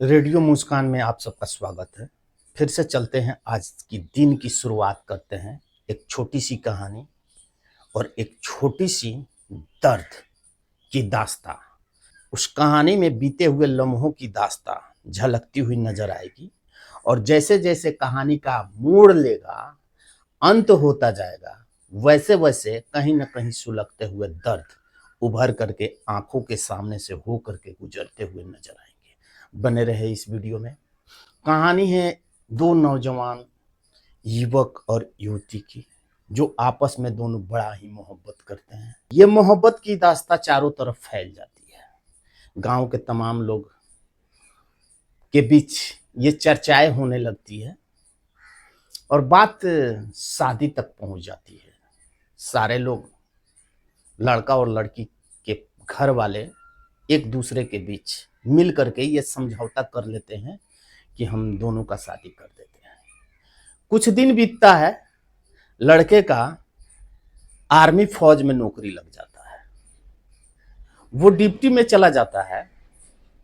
Radio मुस्कान में आप सबका स्वागत है। फिर से चलते हैं, आज की दिन की शुरुआत करते हैं एक छोटी सी कहानी और एक छोटी सी दर्द की दास्तां। उस कहानी में बीते हुए लम्हों की दास्तां झलकती हुई नजर आएगी और जैसे जैसे कहानी का मोड़ लेगा, अंत होता जाएगा, वैसे वैसे कहीं न कहीं सुलगते हुए दर्द उभर करके आंखों के सामने से हो करके गुजरते हुए नजर आएंगे। बने रहे इस वीडियो में। कहानी है दो नौजवान युवक और युवती की, जो आपस में दोनों बड़ा ही मोहब्बत करते हैं। ये मोहब्बत की दास्तां चारों तरफ फैल जाती है। गांव के तमाम लोग के बीच ये चर्चाएं होने लगती है और बात शादी तक पहुंच जाती है। सारे लोग, लड़का और लड़की के घर वाले, एक दूसरे के बीच मिल करके ये समझौता कर लेते हैं कि हम दोनों का शादी कर देते हैं। कुछ दिन बीतता है, लड़के का आर्मी फौज में नौकरी लग जाता है। वो ड्यूटी में चला जाता है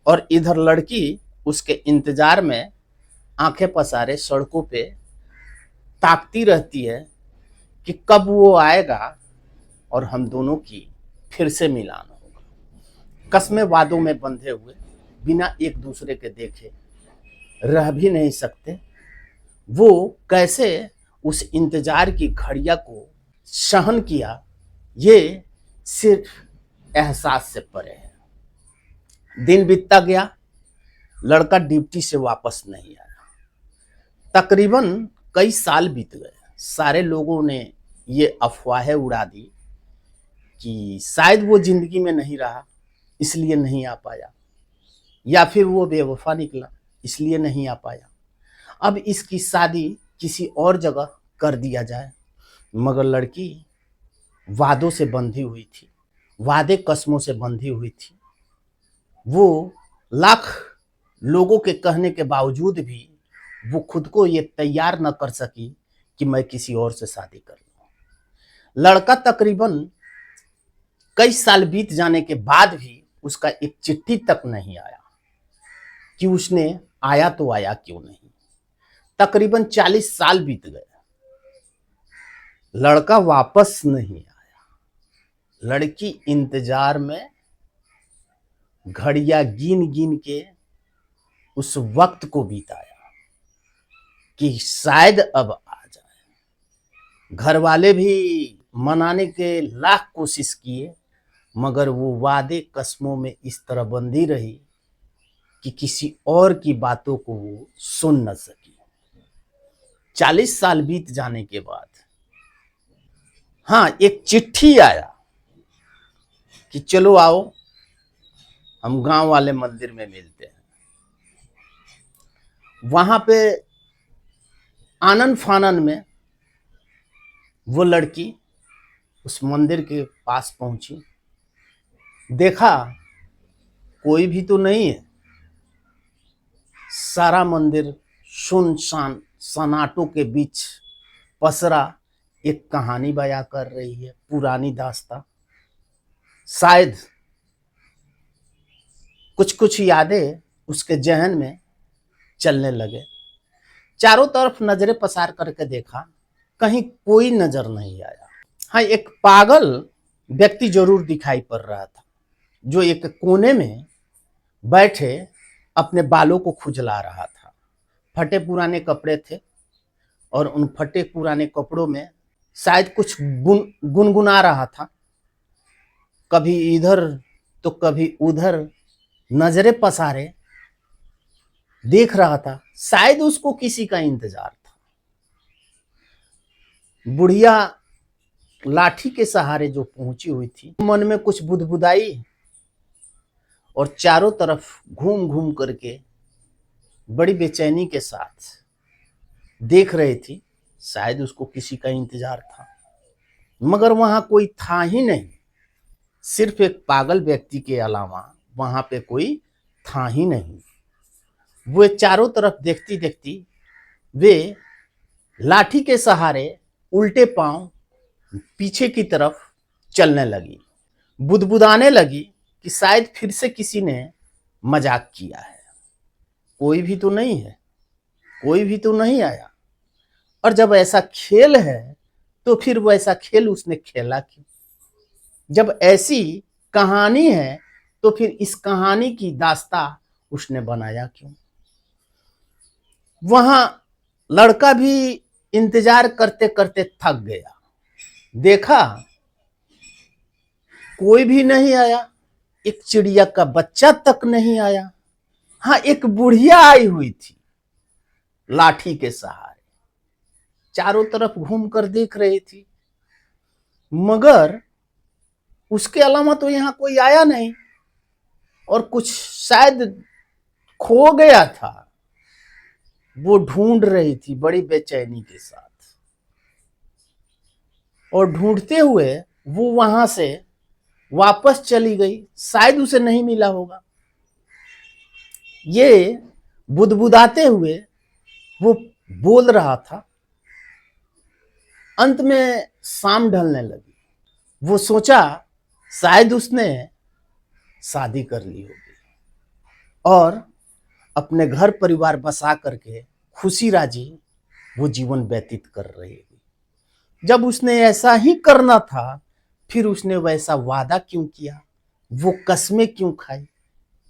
और इधर लड़की उसके इंतजार में आंखें पसारे सड़कों पे ताकती रहती है कि कब वो आएगा और हम दोनों की फिर से मिलान होगा। कस्में वादों में बंधे हुए, बिना एक दूसरे के देखे रह भी नहीं सकते। वो कैसे उस इंतजार की घड़िया को सहन किया, ये सिर्फ एहसास से परे है। दिन बीतता गया, लड़का ड्यूटी से वापस नहीं आया। तकरीबन कई साल बीत गए। सारे लोगों ने ये अफवाहें उड़ा दी कि शायद वो जिंदगी में नहीं रहा, इसलिए नहीं आ पाया, या फिर वो बेवफा निकला, इसलिए नहीं आ पाया। अब इसकी शादी किसी और जगह कर दिया जाए। मगर लड़की वादों से बंधी हुई थी, वादे कस्मों से बंधी हुई थी। वो लाख लोगों के कहने के बावजूद भी वो खुद को ये तैयार न कर सकी कि मैं किसी और से शादी कर लूं। लड़का तकरीबन कई साल बीत जाने के बाद भी उसका एक चिट्ठी तक नहीं आया कि उसने आया तो आया क्यों नहीं। तकरीबन 40 साल बीत गए, लड़का वापस नहीं आया। लड़की इंतजार में घड़ियां गिन गिन के उस वक्त को बिताया कि शायद अब आ जाए। घर वाले भी मनाने के लाख कोशिश किए, मगर वो वादे कस्मों में इस तरह बंधी रही कि किसी और की बातों को वो सुन न सकी। 40 साल बीत जाने के बाद हाँ, एक चिट्ठी आया कि चलो आओ, हम गांव वाले मंदिर में मिलते हैं। वहां पे आनन फानन में वो लड़की उस मंदिर के पास पहुंची। देखा कोई भी तो नहीं है। सारा मंदिर सुनसान सन्नाटों के बीच पसरा एक कहानी बयां कर रही है, पुरानी दास्तां। शायद कुछ कुछ यादें उसके जहन में चलने लगे। चारों तरफ नजरें पसार करके देखा, कहीं कोई नजर नहीं आया। हाँ, एक पागल व्यक्ति जरूर दिखाई पड़ रहा था, जो एक कोने में बैठे अपने बालों को खुजला रहा था। फटे पुराने कपड़े थे और उन फटे पुराने कपड़ों में शायद कुछ गुनगुना रहा था। कभी इधर तो कभी उधर नजरें पसारे देख रहा था। शायद उसको किसी का इंतजार था। बुढ़िया लाठी के सहारे जो पहुंची हुई थी, मन में कुछ बुदबुदाई और चारों तरफ घूम घूम करके बड़ी बेचैनी के साथ देख रही थी। शायद उसको किसी का इंतजार था, मगर वहां कोई था ही नहीं। सिर्फ एक पागल व्यक्ति के अलावा वहां पे कोई था ही नहीं। वो चारों तरफ देखती देखती वे लाठी के सहारे उल्टे पांव पीछे की तरफ चलने लगी। बुदबुदाने लगी कि शायद फिर से किसी ने मजाक किया है। कोई भी तो नहीं है, कोई भी तो नहीं आया। और जब ऐसा खेल है तो फिर वैसा खेल उसने खेला क्यों? जब ऐसी कहानी है तो फिर इस कहानी की दास्तां उसने बनाया क्यों? वहां लड़का भी इंतजार करते करते थक गया, देखा कोई भी नहीं आया, एक चिड़िया का बच्चा तक नहीं आया। हाँ, एक बुढ़िया आई हुई थी लाठी के सहारे, चारों तरफ घूमकर देख रही थी, मगर उसके अलावा तो यहां कोई आया नहीं। और कुछ शायद खो गया था, वो ढूंढ रही थी बड़ी बेचैनी के साथ। और ढूंढते हुए वो वहां से वापस चली गई, शायद उसे नहीं मिला होगा। ये बुदबुदाते हुए वो बोल रहा था। अंत में शाम ढलने लगी, वो सोचा शायद उसने शादी कर ली होगी और अपने घर परिवार बसा करके खुशी राजी वो जीवन व्यतीत कर रही थी। जब उसने ऐसा ही करना था, फिर उसने वैसा वादा क्यों किया? वो कस्में क्यों खाई?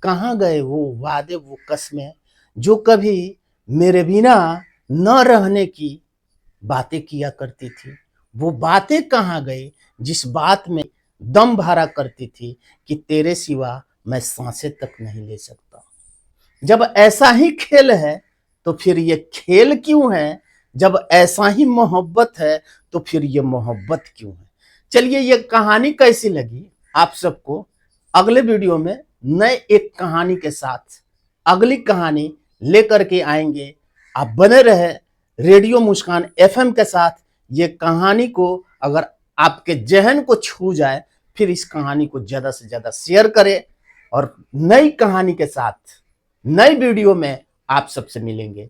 कहाँ गए वो वादे, वो कस्में जो कभी मेरे बिना न रहने की बातें किया करती थी? वो बातें कहाँ गई जिस बात में दम भरा करती थी कि तेरे सिवा मैं सांसें तक नहीं ले सकता? जब ऐसा ही खेल है तो फिर ये खेल क्यों है? जब ऐसा ही मोहब्बत है तो फिर ये मोहब्बत क्यों है? चलिए, ये कहानी कैसी लगी आप सबको? अगले वीडियो में नए एक कहानी के साथ अगली कहानी लेकर के आएंगे। आप बने रहे रेडियो मुस्कान एफएम के साथ। ये कहानी को अगर आपके जहन को छू जाए, फिर इस कहानी को ज्यादा से ज्यादा शेयर करें और नई कहानी के साथ नई वीडियो में आप सबसे मिलेंगे।